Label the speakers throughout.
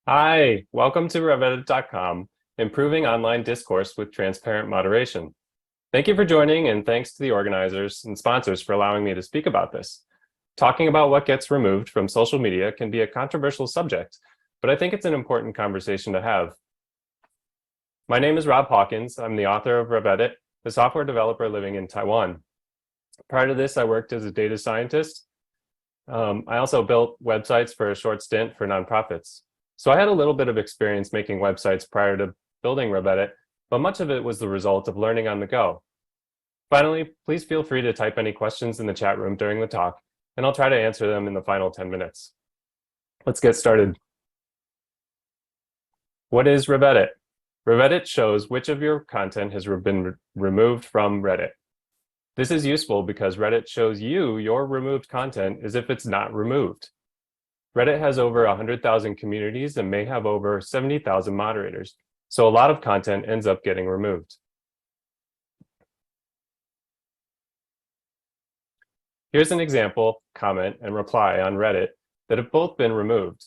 Speaker 1: Hi, welcome to Revedit.com, Improving Online Discourse with Transparent Moderation. Thank you for joining, and thanks to the organizers and sponsors for allowing me to speak about this. Talking about what gets removed from social media can be a controversial subject, but I think it's an important conversation to have. My name is Rob Hawkins. I'm the author of Revedit, a software developer living in Taiwan. Prior to this, I worked as a data scientist. I also built websites for a short stint for nonprofits. So I had a little bit of experience making websites prior to building Revedit, but much of it was the result of learning on the go. Finally, please feel free to type any questions in the chat room during the talk, and I'll try to answer them in the final 10 minutes. Let's get started. What is Revedit? Revedit shows which of your content has been removed from Reddit. This is useful because Reddit shows you your removed content as if it's not removed. Reddit has over 100,000 communities and may have over 70,000 moderators, so a lot of content ends up getting removed. Here's an example, comment, and reply on Reddit that have both been removed.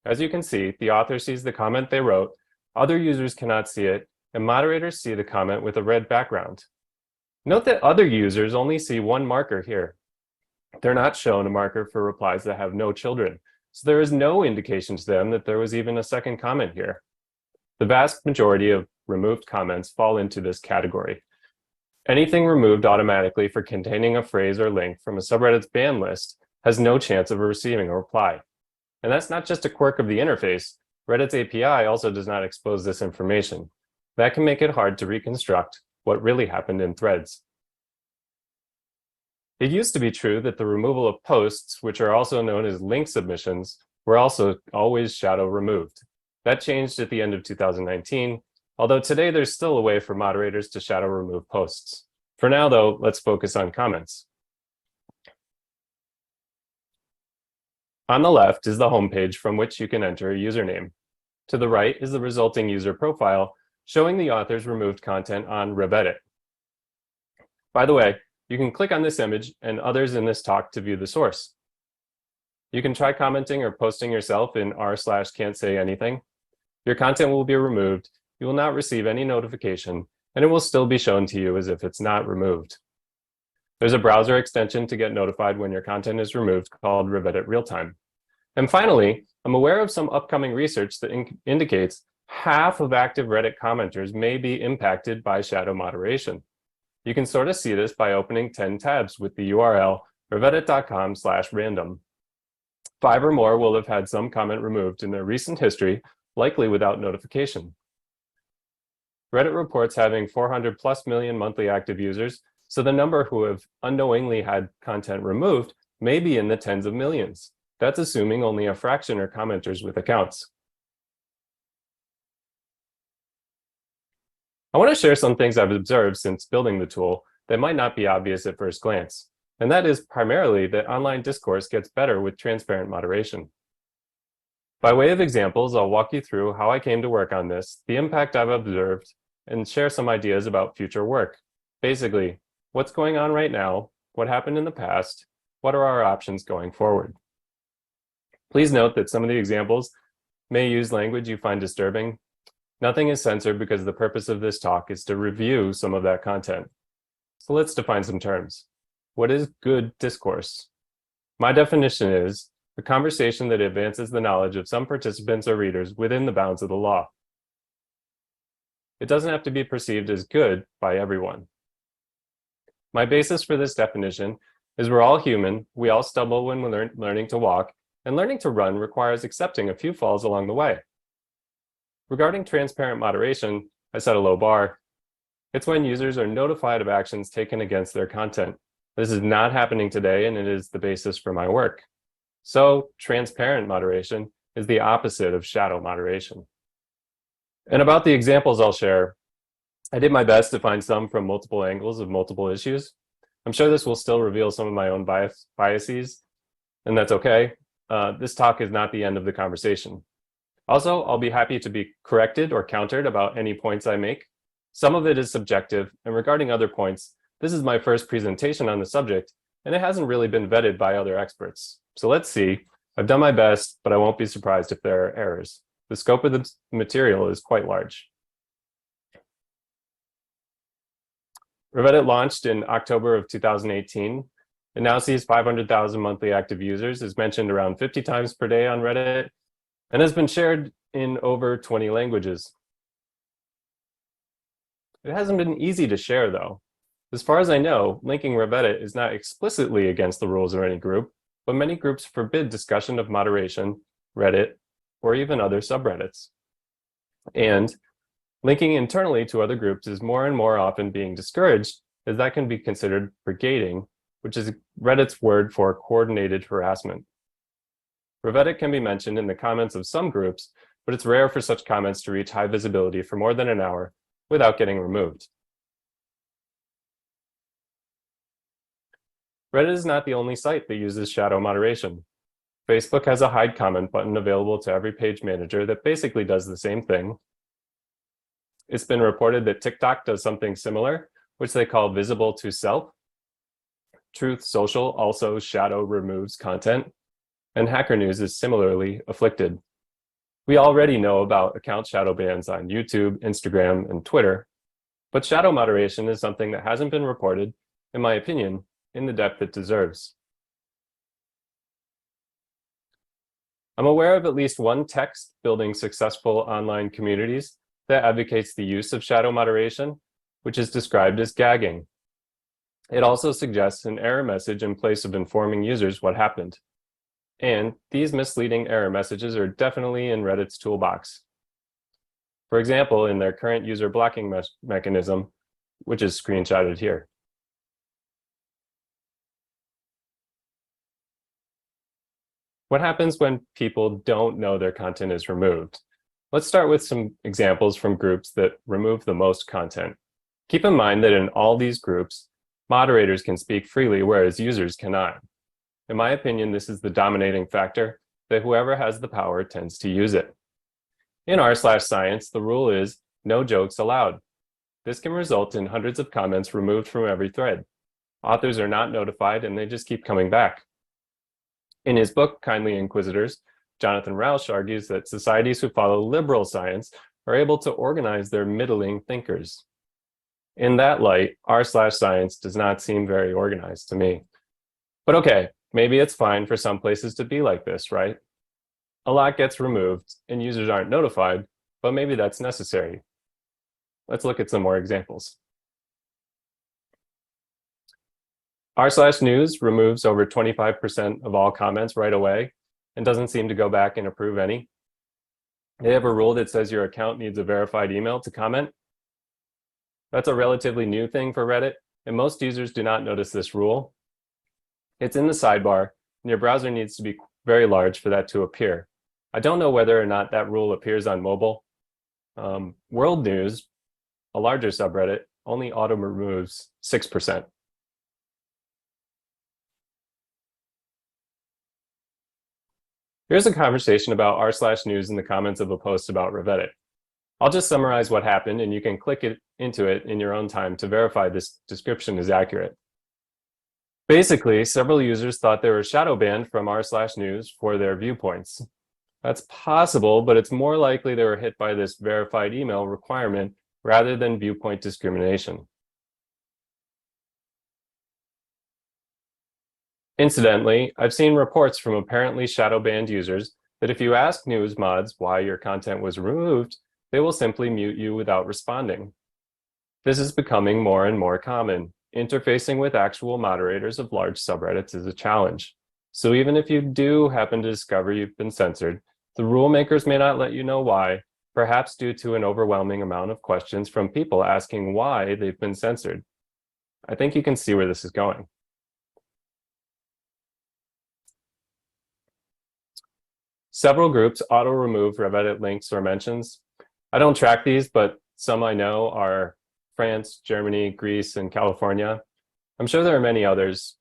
Speaker 1: As you can see, the author sees the comment they wrote, other users cannot see it, and moderators see the comment with a red background. Note that other users only see one marker here. They're not shown a marker for replies that have no children, so there is no indication to them that there was even a second comment here. The vast majority of removed comments fall into this category. Anything removed automatically for containing a phrase or link from a subreddit's ban list has no chance of receiving a reply. And that's not just a quirk of the interface. Reddit's API also does not expose this information. That can make it hard to reconstruct what really happened in threads. It used to be true that the removal of posts, which are also known as link submissions, were also always shadow removed. That changed at the end of 2019, although today there's still a way for moderators to shadow remove posts. For now, though, let's focus on comments. On the left is the homepage from which you can enter a username. To the right is the resulting user profile, showing the author's removed content on Revedit. By the way, you can click on this image and others in this talk to view the source. You can try commenting or posting yourself in r/can't-say-anything. Your content will be removed, you will not receive any notification, and it will still be shown to you as if it's not removed. There's a browser extension to get notified when your content is removed called Revedit Realtime. And finally, I'm aware of some upcoming research that indicates half of active Reddit commenters may be impacted by shadow moderation. You can sort of see this by opening 10 tabs with the URL revedit.com/random. 5 or more will have had some comment removed in their recent history, likely without notification. Reddit reports having 400 plus million monthly active users, so the number who have unknowingly had content removed may be in the tens of millions. That's assuming only a fraction are commenters with accounts. I want to share some things I've observed since building the tool that might not be obvious at first glance, and that is primarily that online discourse gets better with transparent moderation. By way of examples, I'll walk you through how I came to work on this, the impact I've observed, and share some ideas about future work. Basically, what's going on right now, what happened in the past, what are our options going forward. Please note that some of the examples may use language you find disturbing. Nothing is censored because the purpose of this talk is to review some of that content. So let's define some terms. What is good discourse? My definition is a conversation that advances the knowledge of some participants or readers within the bounds of the law. It doesn't have to be perceived as good by everyone. My basis for this definition is we're all human, we all stumble when we're learning to walk, and learning to run requires accepting a few falls along the way. Regarding transparent moderation, I set a low bar. It's when users are notified of actions taken against their content. This is not happening today, and it is the basis for my work. So, transparent moderation is the opposite of shadow moderation. And about the examples I'll share, I did my best to find some from multiple angles of multiple issues. I'm sure this will still reveal some of my own biases, and that's okay. This talk is not the end of the conversation. Also, I'll be happy to be corrected or countered about any points I make. Some of it is subjective, and regarding other points, this is my first presentation on the subject, and it hasn't really been vetted by other experts. So let's see I've done my best, but I won't be surprised if there are errors. The scope of the material is quite large. Reddit launched in October of 2018. It now sees 500,000 monthly active users, is mentioned around 50 times per day on Reddit, and has been shared in over 20 languages. It hasn't been easy to share, though. As far as I know, linking Reddit is not explicitly against the rules of any group, but many groups forbid discussion of moderation, Reddit, or even other subreddits. And linking internally to other groups is more and more often being discouraged, as that can be considered brigading, which is Reddit's word for coordinated harassment. Reddit can be mentioned in the comments of some groups, but it's rare for such comments to reach high visibility for more than an hour without getting removed. Reddit is not the only site that uses shadow moderation. Facebook has a hide comment button available to every page manager that basically does the same thing. It's been reported that TikTok does something similar, which they call visible to self. Truth Social also shadow removes content, and Hacker News is similarly afflicted. We already know about account shadow bans on YouTube, Instagram, and Twitter, but shadow moderation is something that hasn't been reported, in my opinion, in the depth it deserves. I'm aware of at least one text building successful online communities that advocates the use of shadow moderation, which is described as gagging. It also suggests an error message in place of informing users what happened. And these misleading error messages are definitely in Reddit's toolbox. For example, in their current user blocking mechanism, which is screenshotted here. What happens when people don't know their content is removed? Let's start with some examples from groups that remove the most content. Keep in mind that in all these groups, moderators can speak freely, whereas users cannot. In my opinion, this is the dominating factor, that whoever has the power tends to use it. In r/science, the rule is no jokes allowed. This can result in hundreds of comments removed from every thread. Authors are not notified and they just keep coming back. In his book, Kindly Inquisitors, Jonathan Rauch argues that societies who follow liberal science are able to organize their middling thinkers. In that light, r/science does not seem very organized to me. But okay, maybe it's fine for some places to be like this, right? A lot gets removed and users aren't notified, but maybe that's necessary. Let's look at some more examples. r/news removes over 25% of all comments right away and doesn't seem to go back and approve any. They have a rule that says your account needs a verified email to comment. That's a relatively new thing for Reddit, and most users do not notice this rule. It's in the sidebar, and your browser needs to be very large for that to appear. I don't know whether or not that rule appears on mobile. World News, a larger subreddit, only auto removes 6%. Here's a conversation about r/news in the comments of a post about Reddit. I'll just summarize what happened, and you can click into it in your own time to verify this description is accurate. Basically, several users thought they were shadow banned from r/news for their viewpoints. That's possible, but it's more likely they were hit by this verified email requirement rather than viewpoint discrimination. Incidentally, I've seen reports from apparently shadow banned users that if you ask news mods why your content was removed, they will simply mute you without responding. This is becoming more and more common. Interfacing with actual moderators of large subreddits is a challenge. So even if you do happen to discover you've been censored, the rule makers may not let you know why, perhaps due to an overwhelming amount of questions from people asking why they've been censored. I think you can see where this is going. Several groups auto-remove Reddit links or mentions. I don't track these, but some I know are France, Germany, Greece, and California. I'm sure there are many others.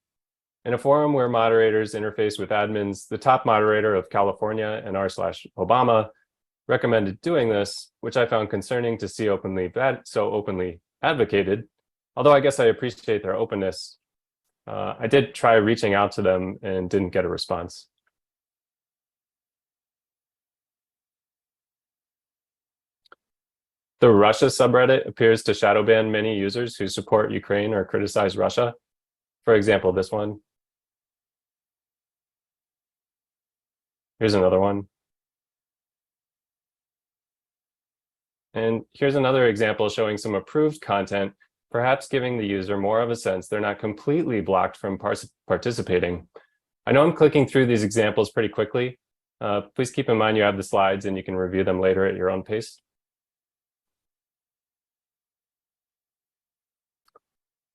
Speaker 1: In a forum where moderators interface with admins, the top moderator of California and r/Obama recommended doing this, which I found concerning to see so openly advocated, although I guess I appreciate their openness. I did try reaching out to them and didn't get a response. The Russia subreddit appears to shadow ban many users who support Ukraine or criticize Russia. For example, this one. Here's another one. And here's another example showing some approved content, perhaps giving the user more of a sense they're not completely blocked from participating. I know I'm clicking through these examples pretty quickly. Please keep in mind you have the slides and you can review them later at your own pace.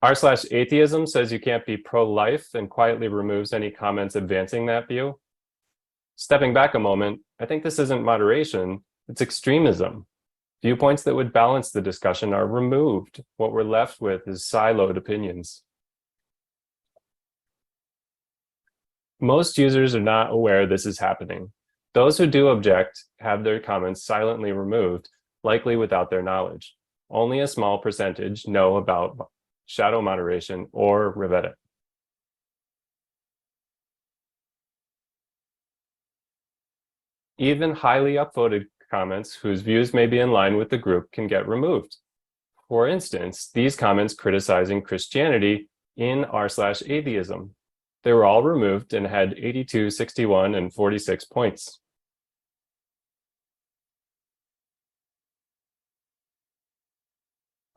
Speaker 1: r/atheism says you can't be pro-life and quietly removes any comments advancing that view. Stepping back a moment, I think this isn't moderation, it's extremism. Viewpoints that would balance the discussion are removed. What we're left with is siloed opinions. Most users are not aware this is happening. Those who do object have their comments silently removed, likely without their knowledge. Only a small percentage know about shadow moderation or revet it. Even highly upvoted comments whose views may be in line with the group can get removed. For instance, these comments criticizing Christianity in r/atheism. They were all removed and had 82, 61, and 46 points.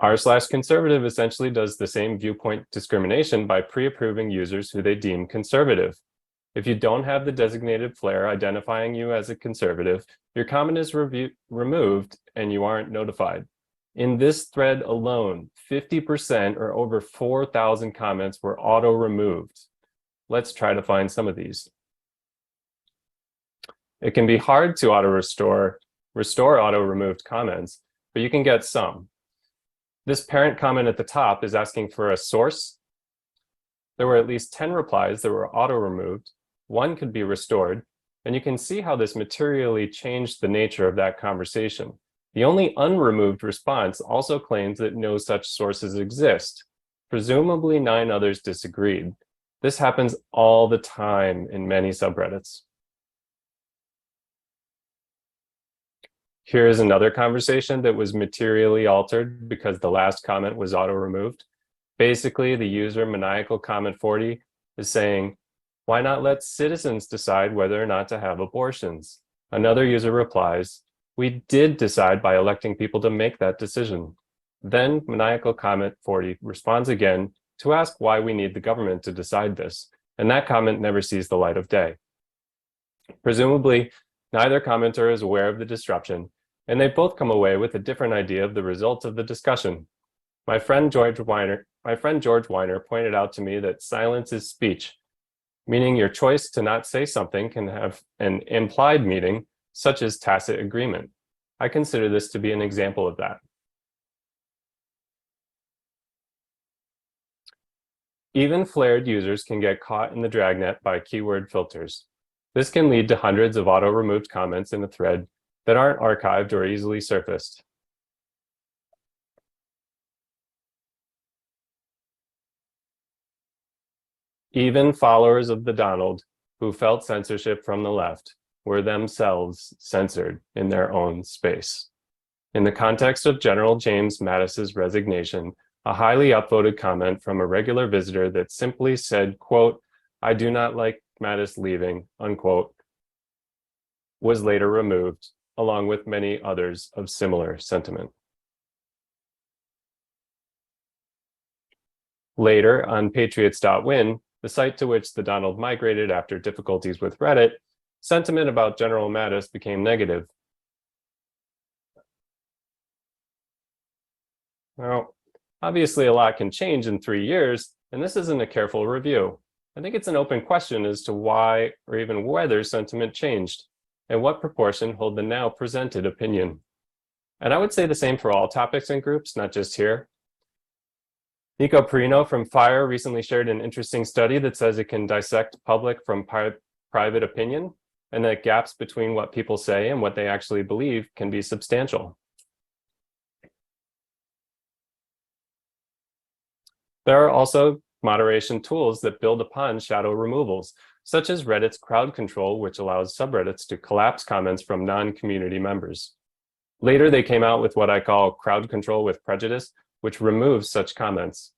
Speaker 1: r/conservative essentially does the same viewpoint discrimination by pre-approving users who they deem conservative. If you don't have the designated flair identifying you as a conservative, your comment is removed and you aren't notified. In this thread alone, 50% or over 4,000 comments were auto-removed. Let's try to find some of these. It can be hard to restore auto-removed comments, but you can get some. This parent comment at the top is asking for a source. There were at least 10 replies that were auto-removed. One could be restored, and you can see how this materially changed the nature of that conversation. The only unremoved response also claims that no such sources exist. Presumably 9 others disagreed. This happens all the time in many subreddits. Here is another conversation that was materially altered because the last comment was auto-removed. Basically, the user maniacal comment 40 is saying, why not let citizens decide whether or not to have abortions? Another user replies, we did decide by electing people to make that decision. Then maniacal comment 40 responds again to ask why we need the government to decide this, and that comment never sees the light of day. Presumably, neither commenter is aware of the disruption, and they both come away with a different idea of the results of the discussion. My friend George Weiner pointed out to me that silence is speech, meaning your choice to not say something can have an implied meaning, such as tacit agreement. I consider this to be an example of that. Even flared users can get caught in the dragnet by keyword filters. This can lead to hundreds of auto-removed comments in a thread that aren't archived or easily surfaced. Even followers of the Donald who felt censorship from the left were themselves censored in their own space. In the context of General James Mattis's resignation, a highly upvoted comment from a regular visitor that simply said, quote, I do not like Mattis leaving, unquote, was later removed, along with many others of similar sentiment. Later, on patriots.win, the site to which the Donald migrated after difficulties with Reddit, sentiment about General Mattis became negative. Now, obviously a lot can change in 3 years, and this isn't a careful review. I think it's an open question as to why or even whether sentiment changed, and what proportion hold the now presented opinion. And I would say the same for all topics and groups, not just here. Nico Perino from FIRE recently shared an interesting study that says it can dissect public from private opinion, and that gaps between what people say and what they actually believe can be substantial. There are also moderation tools that build upon shadow removals, such as Reddit's crowd control, which allows subreddits to collapse comments from non-community members. Later, they came out with what I call crowd control with prejudice, which removes such comments.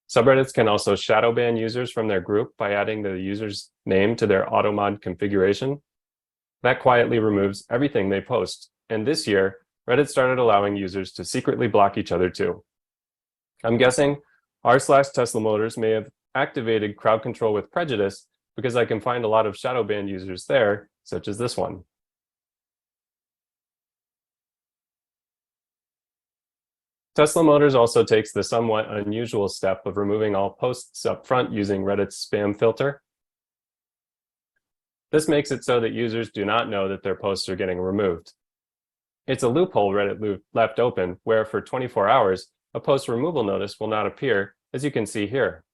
Speaker 1: Subreddits can also shadow ban users from their group by adding the user's name to their automod configuration. That quietly removes everything they post. And this year, Reddit started allowing users to secretly block each other too. I'm guessing r/Tesla Motors may have activated crowd control with prejudice because I can find a lot of shadow banned users there, such as this one. Tesla Motors also takes the somewhat unusual step of removing all posts up front using Reddit's spam filter. This makes it so that users do not know that their posts are getting removed. It's a loophole Reddit left open where for 24 hours, a post removal notice will not appear, as you can see here.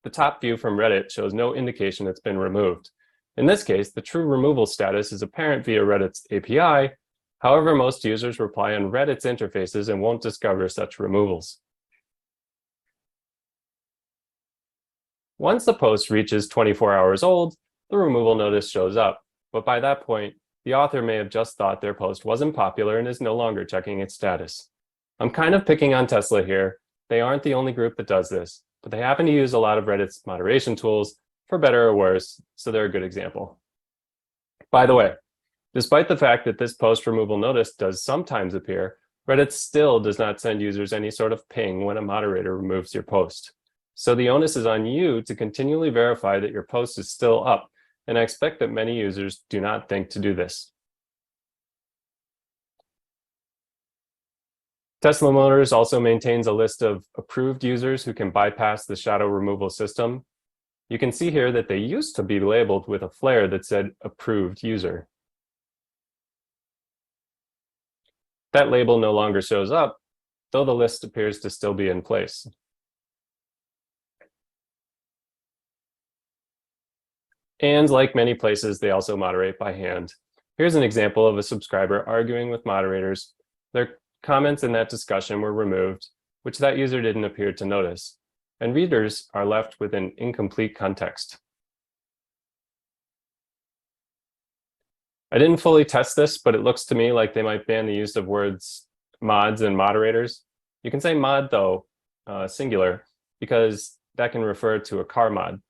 Speaker 1: The top view from Reddit shows no indication it's been removed. In this case, the true removal status is apparent via Reddit's API. However, most users rely on Reddit's interfaces and won't discover such removals. Once the post reaches 24 hours old, the removal notice shows up, but by that point, the author may have just thought their post wasn't popular and is no longer checking its status. I'm kind of picking on Tesla here. They aren't the only group that does this, but they happen to use a lot of Reddit's moderation tools, for better or worse, so they're a good example. By the way, despite the fact that this post removal notice does sometimes appear, Reddit still does not send users any sort of ping when a moderator removes your post. So the onus is on you to continually verify that your post is still up, and I expect that many users do not think to do this. Tesla Motors also maintains a list of approved users who can bypass the shadow removal system. You can see here that they used to be labeled with a flare that said approved user. That label no longer shows up, though the list appears to still be in place. And like many places, they also moderate by hand. Here's an example of a subscriber arguing with moderators. Their comments in that discussion were removed, which that user didn't appear to notice, and readers are left with an incomplete context. I didn't fully test this, but it looks to me like they might ban the use of words mods and moderators. You can say mod though, singular, because that can refer to a car mod.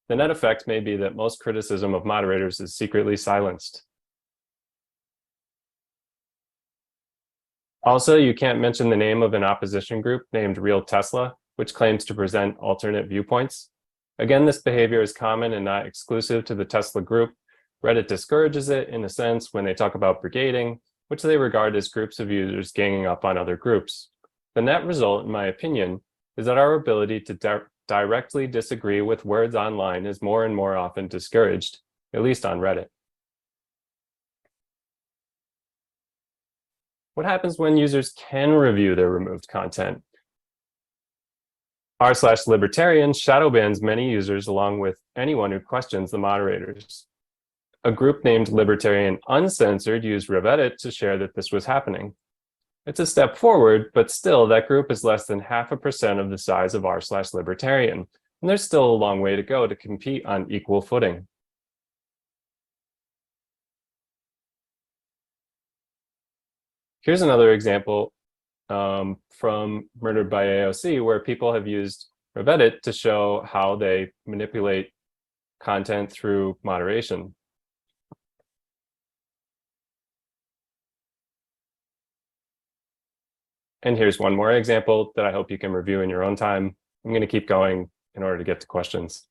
Speaker 1: The net effect may be that most criticism of moderators is secretly silenced. Also, you can't mention the name of an opposition group named Real Tesla, which claims to present alternate viewpoints. Again, this behavior is common and not exclusive to the Tesla group. Reddit discourages it in a sense when they talk about brigading, which they regard as groups of users ganging up on other groups. The net result, in my opinion, is that our ability to directly disagree with words online is more and more often discouraged, at least on Reddit. What happens when users can review their removed content? r/libertarian shadow bans many users along with anyone who questions the moderators. A group named Libertarian Uncensored used Reddit to share that this was happening. It's a step forward, but still that group is less than 0.5% of the size of r/libertarian, and there's still a long way to go to compete on equal footing. Here's another example from Murdered by AOC, where people have used Reddit to show how they manipulate content through moderation. And here's one more example that I hope you can review in your own time. I'm going to keep going in order to get to questions.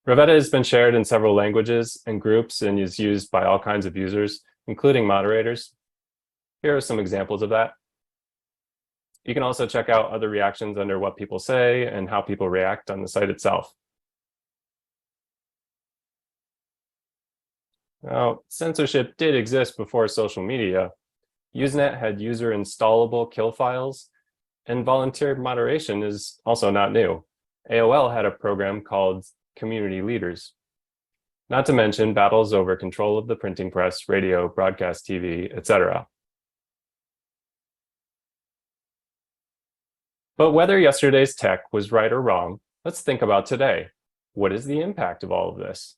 Speaker 1: Reddit has been shared in several languages and groups and is used by all kinds of users, including moderators. Here are some examples of that. You can also check out other reactions under what people say and how people react on the site itself. Now, censorship did exist before social media. Usenet had user installable kill files, and volunteer moderation is also not new. AOL had a program called Community Leaders. Not to mention battles over control of the printing press, radio, broadcast TV, etc. But whether yesterday's tech was right or wrong, let's think about today. What is the impact of all of this?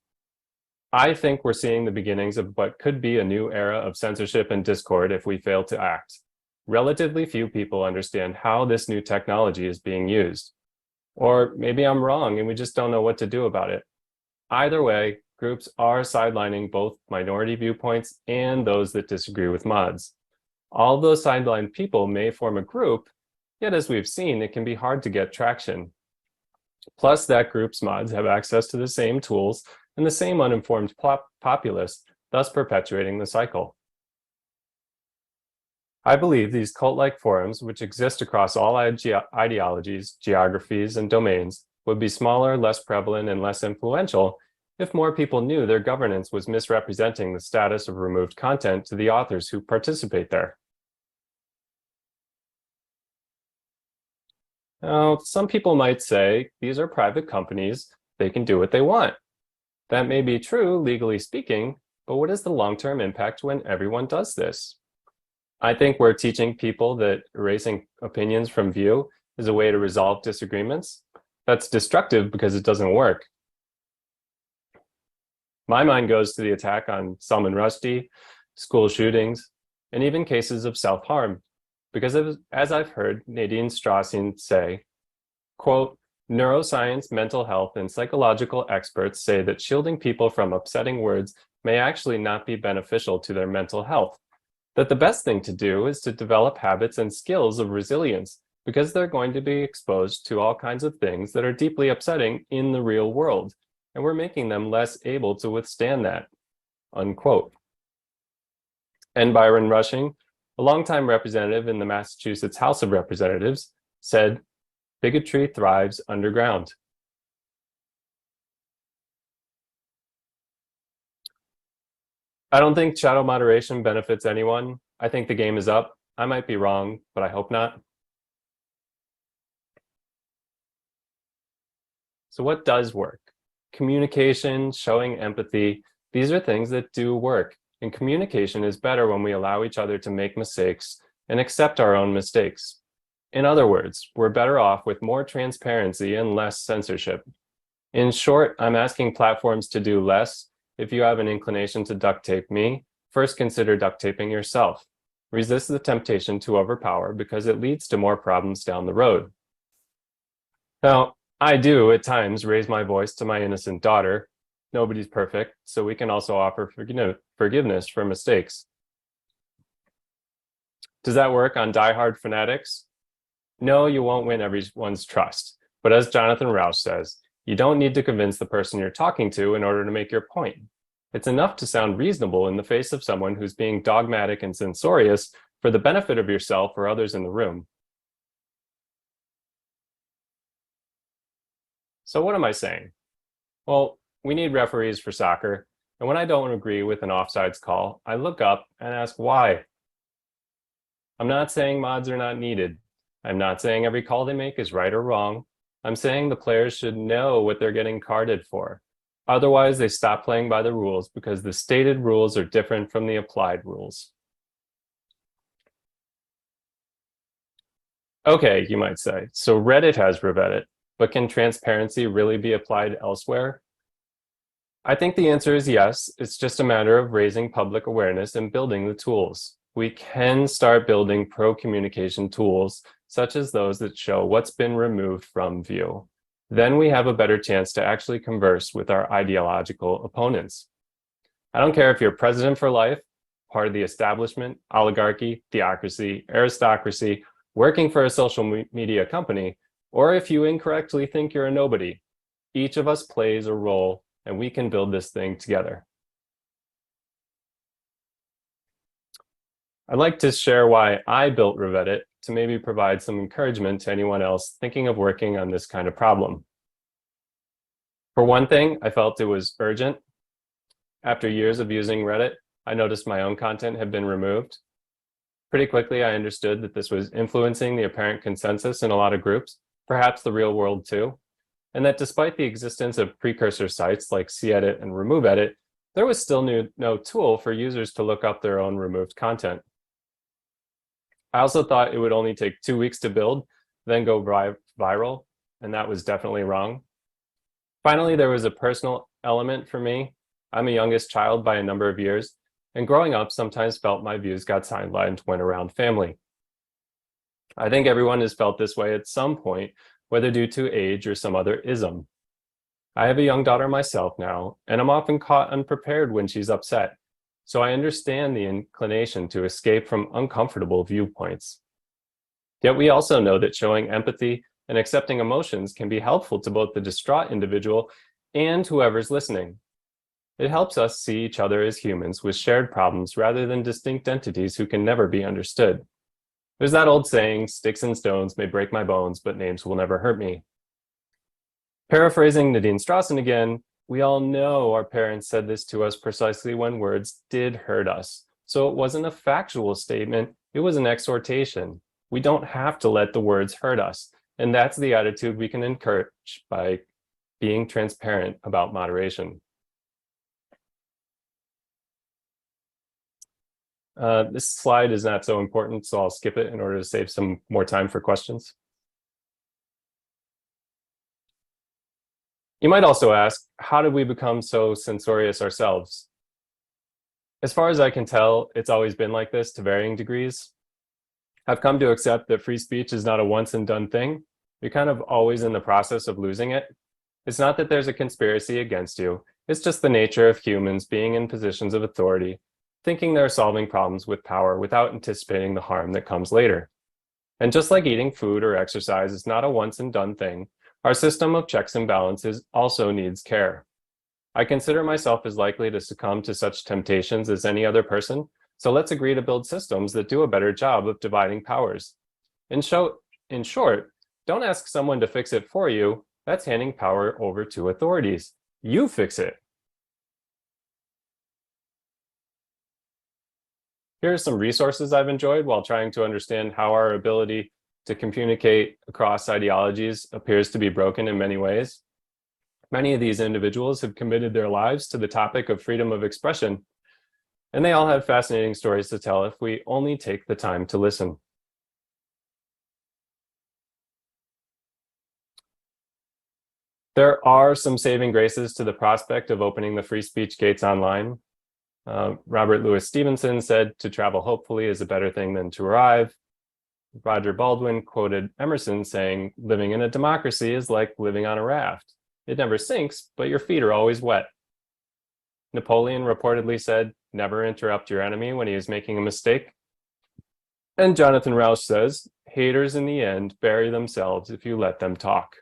Speaker 1: I think we're seeing the beginnings of what could be a new era of censorship and discord if we fail to act. Relatively few people understand how this new technology is being used. Or maybe I'm wrong and we just don't know what to do about it. Either way, groups are sidelining both minority viewpoints and those that disagree with mods. All those sidelined people may form a group, yet as we've seen, it can be hard to get traction. Plus, that group's mods have access to the same tools and the same uninformed populace, thus perpetuating the cycle. I believe these cult-like forums, which exist across all ideologies, geographies, and domains, would be smaller, less prevalent, and less influential if more people knew their governance was misrepresenting the status of removed content to the authors who participate there. Now, some people might say these are private companies, they can do what they want. That may be true, legally speaking, but what is the long-term impact when everyone does this? I think we're teaching people that erasing opinions from view is a way to resolve disagreements. That's destructive because it doesn't work. My mind goes to the attack on Salman Rushdie, school shootings, and even cases of self-harm, because as I've heard Nadine Strassen say, quote, neuroscience, mental health, and psychological experts say that shielding people from upsetting words may actually not be beneficial to their mental health. That the best thing to do is to develop habits and skills of resilience because they're going to be exposed to all kinds of things that are deeply upsetting in the real world, and we're making them less able to withstand that, unquote. And Byron Rushing, a longtime representative in the Massachusetts House of Representatives, said, bigotry thrives underground. I don't think shadow moderation benefits anyone. I think the game is up. I might be wrong, but I hope not. So what does work? Communication, showing empathy, these are things that do work. And communication is better when we allow each other to make mistakes and accept our own mistakes. In other words, we're better off with more transparency and less censorship. In short, I'm asking platforms to do less. If you have an inclination to duct tape me, first consider duct taping yourself. Resist the temptation to overpower because it leads to more problems down the road. Now, I do at times raise my voice to my innocent daughter. Nobody's perfect, so we can also offer forgiveness for mistakes. Does that work on diehard fanatics? No, you won't win everyone's trust. But as Jonathan Rauch says, you don't need to convince the person you're talking to in order to make your point. It's enough to sound reasonable in the face of someone who's being dogmatic and censorious for the benefit of yourself or others in the room. So what am I saying? Well, we need referees for soccer, and when I don't agree with an offsides call, I look up and ask why. I'm not saying mods are not needed. I'm not saying every call they make is right or wrong. I'm saying the players should know what they're getting carded for. Otherwise, they stop playing by the rules because the stated rules are different from the applied rules. Okay, you might say, so Reddit has Revetted, but can transparency really be applied elsewhere? I think the answer is yes. It's just a matter of raising public awareness and building the tools. We can start building pro-communication tools, such as those that show what's been removed from view. Then we have a better chance to actually converse with our ideological opponents. I don't care if you're president for life, part of the establishment, oligarchy, theocracy, aristocracy, working for a social media company, or if you incorrectly think you're a nobody. Each of us plays a role, and we can build this thing together. I'd like to share why I built Revetted to maybe provide some encouragement to anyone else thinking of working on this kind of problem. For one thing, I felt it was urgent. After years of using Reddit, I noticed my own content had been removed. Pretty quickly, I understood that this was influencing the apparent consensus in a lot of groups, perhaps the real world too, and that despite the existence of precursor sites like cedit and removeedit, there was still no tool for users to look up their own removed content. I also thought it would only take 2 weeks to build, then go viral, and that was definitely wrong. Finally, there was a personal element for me. I'm a youngest child by a number of years, and growing up sometimes felt my views got sidelined when around family. I think everyone has felt this way at some point, whether due to age or some other ism. I have a young daughter myself now, and I'm often caught unprepared when she's upset, so I understand the inclination to escape from uncomfortable viewpoints. Yet we also know that showing empathy and accepting emotions can be helpful to both the distraught individual and whoever's listening. It helps us see each other as humans with shared problems rather than distinct entities who can never be understood. There's that old saying, sticks and stones may break my bones, but names will never hurt me. Paraphrasing Nadine Strawson again, we all know our parents said this to us precisely when words did hurt us. So it wasn't a factual statement, it was an exhortation. We don't have to let the words hurt us. And that's the attitude we can encourage by being transparent about moderation. This slide is not so important, so I'll skip it in order to save some more time for questions. You might also ask, how did we become so censorious ourselves? As far as I can tell, it's always been like this to varying degrees. I've come to accept that free speech is not a once and done thing. You're kind of always in the process of losing it. It's not that there's a conspiracy against you. It's just the nature of humans being in positions of authority, thinking they're solving problems with power without anticipating the harm that comes later. And just like eating food or exercise is not a once and done thing, our system of checks and balances also needs care. I consider myself as likely to succumb to such temptations as any other person, so let's agree to build systems that do a better job of dividing powers. In short, don't ask someone to fix it for you. That's handing power over to authorities. You fix it. Here are some resources I've enjoyed while trying to understand how our ability to communicate across ideologies appears to be broken in many ways. Many of these individuals have committed their lives to the topic of freedom of expression, and they all have fascinating stories to tell if we only take the time to listen. There are some saving graces to the prospect of opening the free speech gates online. Robert Louis Stevenson said, "To travel hopefully is a better thing than to arrive." Roger Baldwin quoted Emerson saying, "Living in a democracy is like living on a raft. It never sinks, but your feet are always wet." Napoleon reportedly said, "Never interrupt your enemy when he is making a mistake." And Jonathan Rauch says, "Haters in the end bury themselves if you let them talk."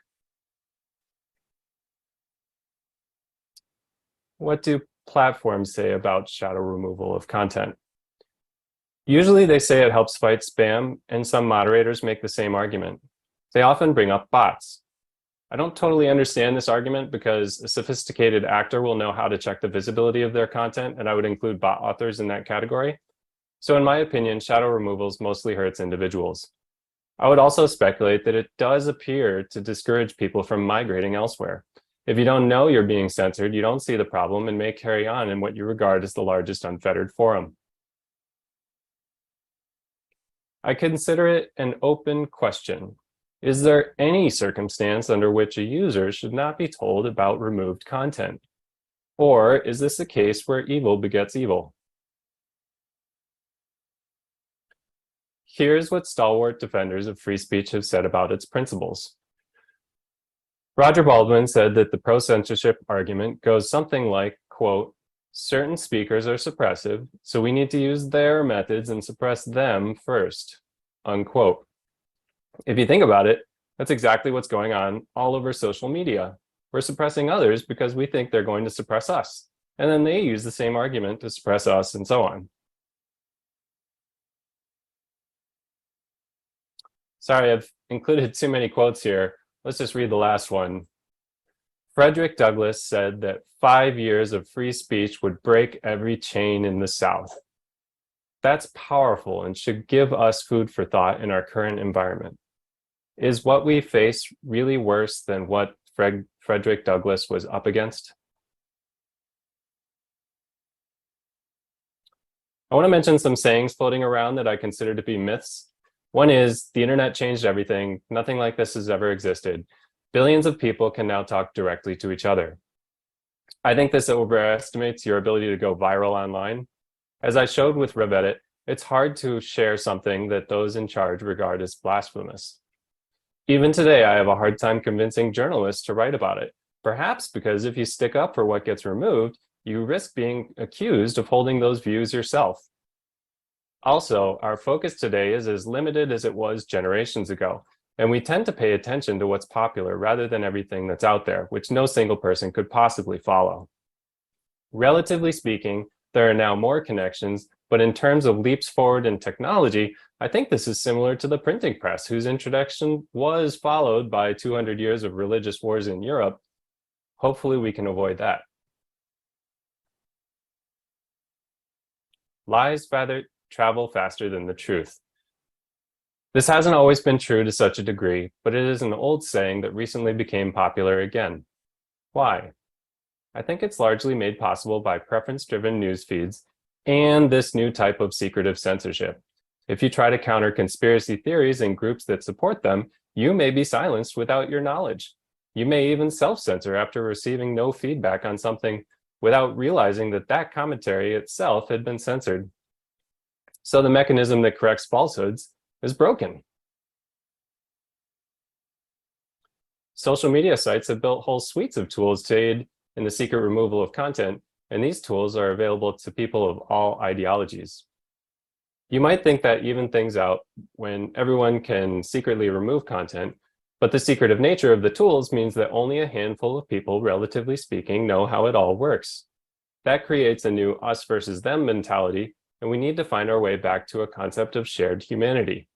Speaker 1: What do platforms say about shadow removal of content? Usually they say it helps fight spam, and some moderators make the same argument. They often bring up bots. I don't totally understand this argument because a sophisticated actor will know how to check the visibility of their content, and I would include bot authors in that category. So in my opinion, shadow removals mostly hurts individuals. I would also speculate that it does appear to discourage people from migrating elsewhere. If you don't know you're being censored, you don't see the problem and may carry on in what you regard as the largest unfettered forum. I consider it an open question. Is there any circumstance under which a user should not be told about removed content? Or is this a case where evil begets evil? Here's what stalwart defenders of free speech have said about its principles. Roger Baldwin said that the pro-censorship argument goes something like, quote, "Certain speakers are suppressive, so we need to use their methods and suppress them first," unquote. If you think about it, that's exactly what's going on all over social media. We're suppressing others because we think they're going to suppress us, and then they use the same argument to suppress us and so on. Sorry, I've included too many quotes here. Let's just read the last one. Frederick Douglass said that 5 years of free speech would break every chain in the South. That's powerful and should give us food for thought in our current environment. Is what we face really worse than what Frederick Douglass was up against? I want to mention some sayings floating around that I consider to be myths. One is, the internet changed everything. Nothing like this has ever existed. Billions of people can now talk directly to each other. I think this overestimates your ability to go viral online. As I showed with Reddit, it's hard to share something that those in charge regard as blasphemous. Even today, I have a hard time convincing journalists to write about it, perhaps because if you stick up for what gets removed, you risk being accused of holding those views yourself. Also, our focus today is as limited as it was generations ago, and we tend to pay attention to what's popular rather than everything that's out there, which no single person could possibly follow. Relatively speaking, there are now more connections, but in terms of leaps forward in technology, I think this is similar to the printing press, whose introduction was followed by 200 years of religious wars in Europe. Hopefully, we can avoid that. Lies travel faster than the truth. This hasn't always been true to such a degree, but it is an old saying that recently became popular again. Why? I think it's largely made possible by preference-driven news feeds and this new type of secretive censorship. If you try to counter conspiracy theories and groups that support them, you may be silenced without your knowledge. You may even self-censor after receiving no feedback on something without realizing that that commentary itself had been censored. So the mechanism that corrects falsehoods is broken. Social media sites have built whole suites of tools to aid in the secret removal of content, and these tools are available to people of all ideologies. You might think that even things out when everyone can secretly remove content, but the secretive nature of the tools means that only a handful of people, relatively speaking, know how it all works. That creates a new us versus them mentality, and we need to find our way back to a concept of shared humanity.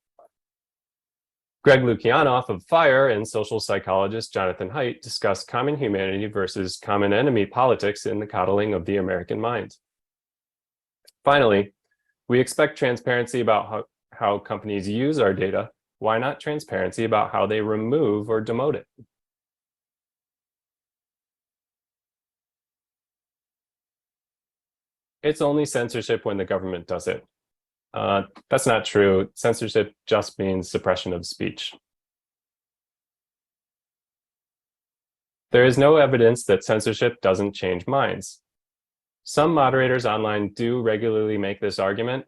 Speaker 1: Greg Lukianoff of FIRE and social psychologist Jonathan Haidt discuss common humanity versus common enemy politics in the coddling of the American mind. Finally, we expect transparency about how companies use our data. Why not transparency about how they remove or demote it? It's only censorship when the government does it. That's not true. Censorship just means suppression of speech. There is no evidence that censorship doesn't change minds. Some moderators online do regularly make this argument.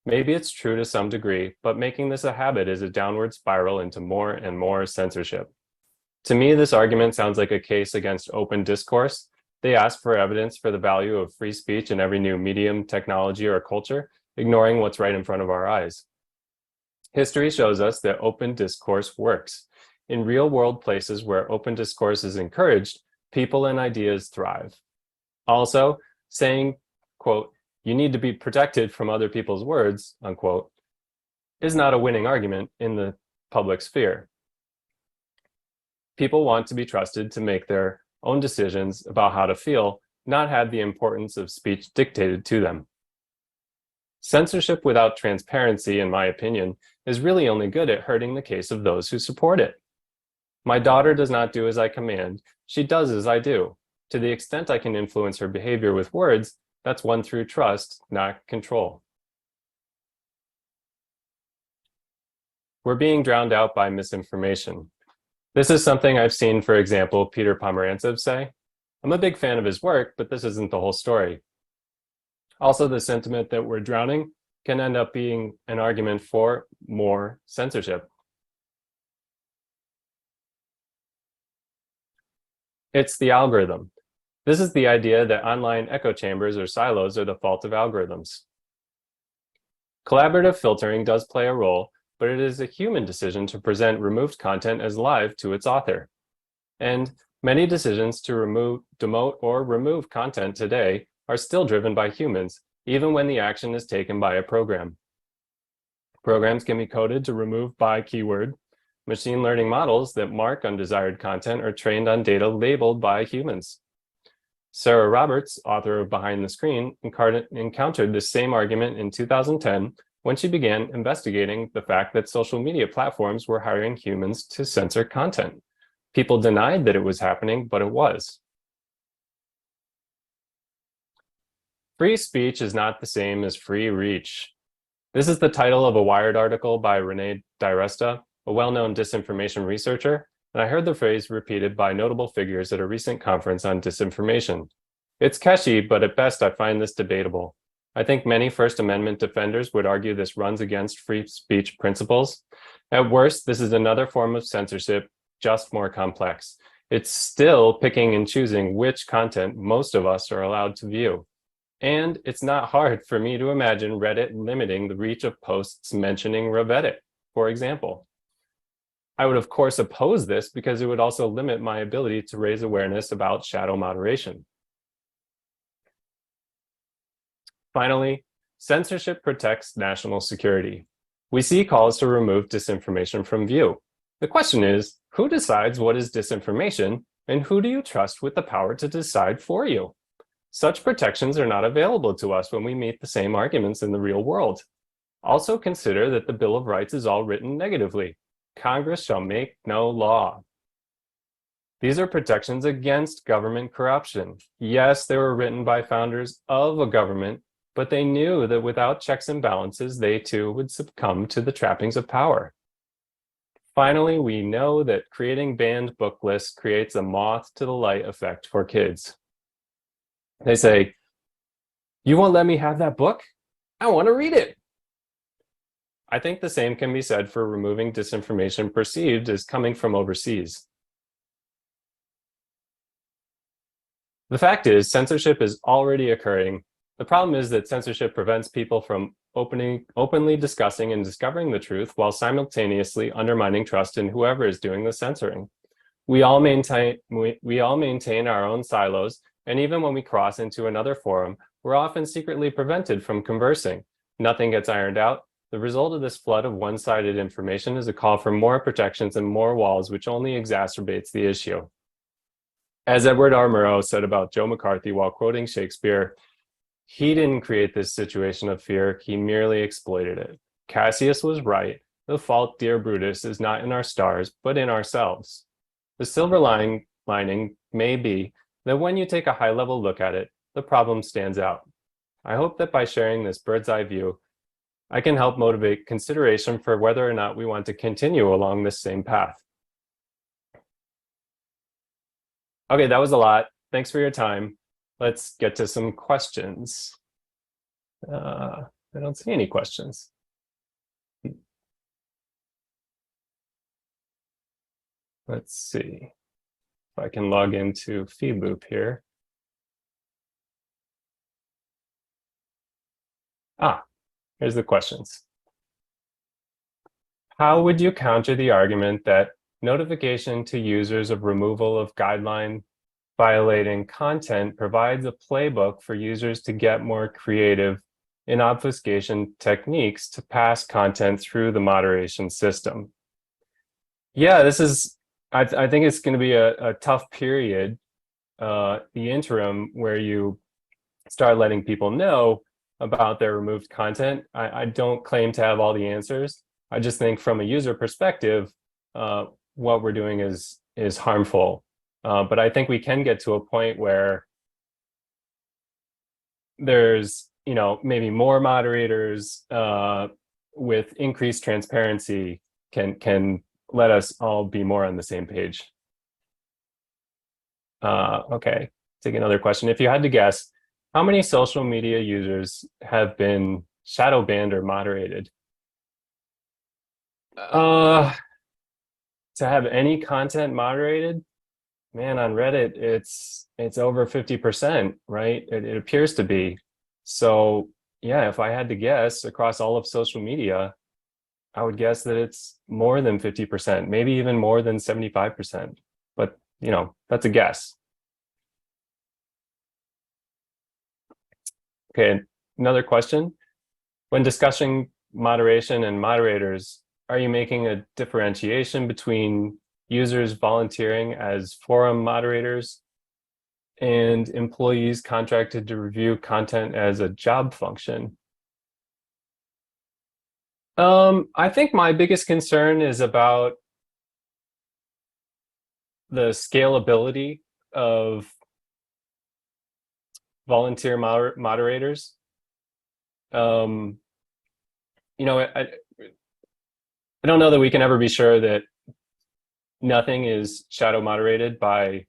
Speaker 1: Maybe it's true to some degree, but making this a habit is a downward spiral into more and more censorship. To me, this argument sounds like a case against open discourse. They ask for evidence for the value of free speech in every new medium, technology, or culture, ignoring what's right in front of our eyes. History shows us that open discourse works. In real-world places where open discourse is encouraged, people and ideas thrive. Also, saying, quote, "You need to be protected from other people's words," unquote, is not a winning argument in the public sphere. People want to be trusted to make their own decisions about how to feel, not have the importance of speech dictated to them. Censorship without transparency, in my opinion, is really only good at hurting the case of those who support it. My daughter does not do as I command, she does as I do. To the extent I can influence her behavior with words, that's won through trust, not control. We're being drowned out by misinformation. This is something I've seen, for example, Peter Pomerantsev say. I'm a big fan of his work, but this isn't the whole story. Also, the sentiment that we're drowning can end up being an argument for more censorship. It's the algorithm. This is the idea that online echo chambers or silos are the fault of algorithms. Collaborative filtering does play a role, but it is a human decision to present removed content as live to its author. And many decisions to demote, or remove content today are still driven by humans, even when the action is taken by a program. Programs can be coded to remove by keyword. Machine learning models that mark undesired content are trained on data labeled by humans. Sarah Roberts, author of Behind the Screen, encountered this same argument in 2010 when she began investigating the fact that social media platforms were hiring humans to censor content. People denied that it was happening, but it was. Free speech is not the same as free reach. This is the title of a Wired article by Renee DiResta, a well-known disinformation researcher, and I heard the phrase repeated by notable figures at a recent conference on disinformation. It's catchy, but at best I find this debatable. I think many First Amendment defenders would argue this runs against free speech principles. At worst, this is another form of censorship, just more complex. It's still picking and choosing which content most of us are allowed to view. And it's not hard for me to imagine Reddit limiting the reach of posts mentioning Reddit, for example. I would, of course, oppose this because it would also limit my ability to raise awareness about shadow moderation. Finally, censorship protects national security. We see calls to remove disinformation from view. The question is, who decides what is disinformation, and who do you trust with the power to decide for you? Such protections are not available to us when we meet the same arguments in the real world. Also consider that the Bill of Rights is all written negatively. Congress shall make no law. These are protections against government corruption. Yes, they were written by founders of a government, but they knew that without checks and balances, they too would succumb to the trappings of power. Finally, we know that creating banned book lists creates a moth to the light effect for kids. They say, "You won't let me have that book? I want to read it." I think the same can be said for removing disinformation perceived as coming from overseas. The fact is, censorship is already occurring. The problem is that censorship prevents people from openly discussing and discovering the truth while simultaneously undermining trust in whoever is doing the censoring. We all maintain our own silos, and even when we cross into another forum, we're often secretly prevented from conversing. Nothing gets ironed out. The result of this flood of one-sided information is a call for more protections and more walls, which only exacerbates the issue. As Edward R. Murrow said about Joe McCarthy while quoting Shakespeare, he didn't create this situation of fear, he merely exploited it. Cassius was right. The fault, dear Brutus, is not in our stars, but in ourselves. The silver lining may be that when you take a high-level look at it, the problem stands out. I hope that by sharing this bird's eye view, I can help motivate consideration for whether or not we want to continue along this same path. Okay, that was a lot. Thanks for your time. Let's get to some questions. I don't see any questions. Let's see if I can log into Feedloop here. Here's the questions. How would you counter the argument that notification to users of removal of guideline violating content provides a playbook for users to get more creative in obfuscation techniques to pass content through the moderation system? Yeah, this is, I think it's going to be a tough period, the interim, where you start letting people know about their removed content. I don't claim to have all the answers. I just think from a user perspective, what we're doing is harmful. But I think we can get to a point where there's, maybe more moderators with increased transparency can let us all be more on the same page. Okay, take another question. If you had to guess, how many social media users have been shadow banned or moderated? To have any content moderated, man, on Reddit, it's over 50%, right? It appears to be. So yeah, if I had to guess across all of social media, I would guess that it's more than 50%, maybe even more than 75%. But that's a guess. Okay, another question. When discussing moderation and moderators, are you making a differentiation between users volunteering as forum moderators and employees contracted to review content as a job function? I think my biggest concern is about the scalability of volunteer moderators. I don't know that we can ever be sure that nothing is shadow moderated by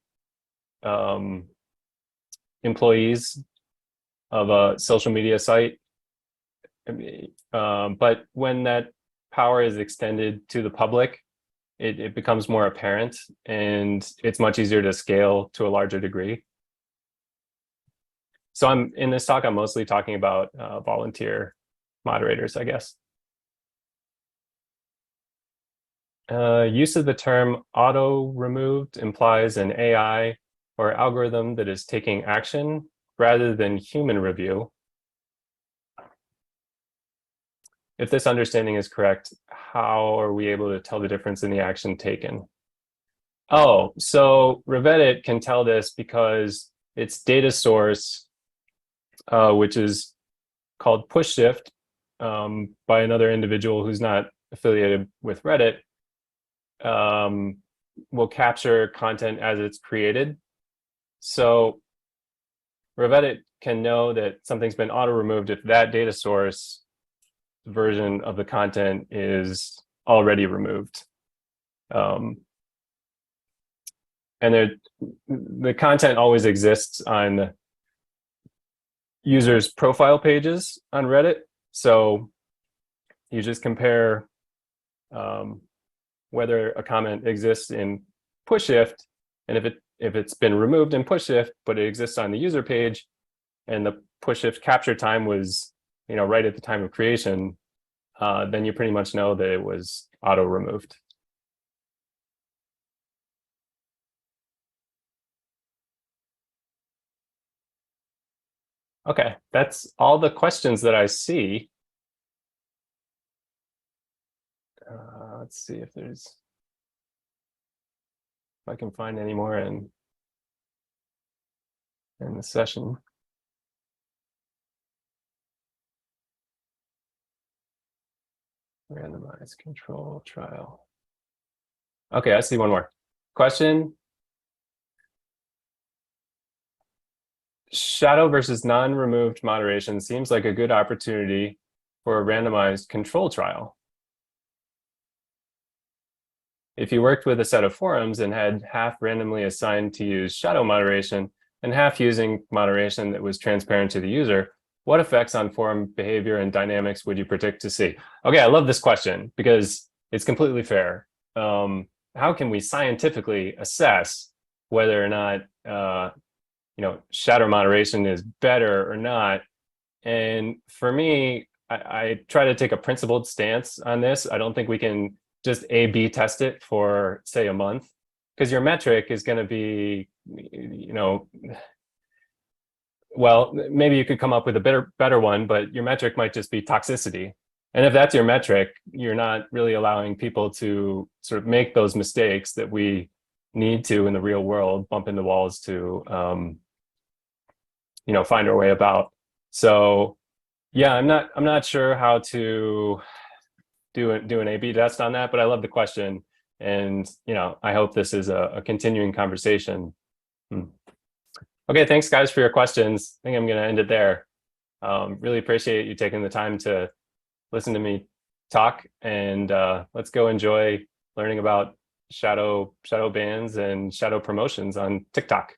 Speaker 1: employees of a social media site. But when that power is extended to the public, it becomes more apparent, and it's much easier to scale to a larger degree. So in this talk, I'm mostly talking about volunteer moderators, I guess. Use of the term auto-removed implies an AI or algorithm that is taking action rather than human review. If this understanding is correct, how are we able to tell the difference in the action taken? Oh, so Revedit can tell this because its data source, which is called push_shift by another individual who's not affiliated with Reddit, will capture content as it's created. So Revedit can know that something's been auto-removed if that data source version of the content is already removed. And the content always exists on users' profile pages on Reddit. So you just compare whether a comment exists in push_shift, and if it's been removed in push_shift, but it exists on the user page, and the push_shift capture time was right at the time of creation, then you pretty much know that it was auto-removed. Okay, that's all the questions that I see. Let's see if I can find any more in the session. Randomized control trial. Okay, I see one more question. Shadow versus non-removed moderation seems like a good opportunity for a randomized control trial. If you worked with a set of forums and had half randomly assigned to use shadow moderation and half using moderation that was transparent to the user, what effects on forum behavior and dynamics would you predict to see? Okay, I love this question because it's completely fair. How can we scientifically assess whether or not shadow moderation is better or not? And for me, I try to take a principled stance on this. I don't think we can just A/B test it for, say, a month, because your metric is going to be, well, maybe you could come up with a better one, but your metric might just be toxicity. And if that's your metric, you're not really allowing people to sort of make those mistakes that we need to in the real world, bump into walls to, find our way about. So yeah, I'm not sure how to do an A/B test on that, but I love the question, and I hope this is a continuing conversation. Okay, thanks guys for your questions. I think I'm going to end it there. Really appreciate you taking the time to listen to me talk, and let's go enjoy learning about shadow bans and shadow promotions on TikTok.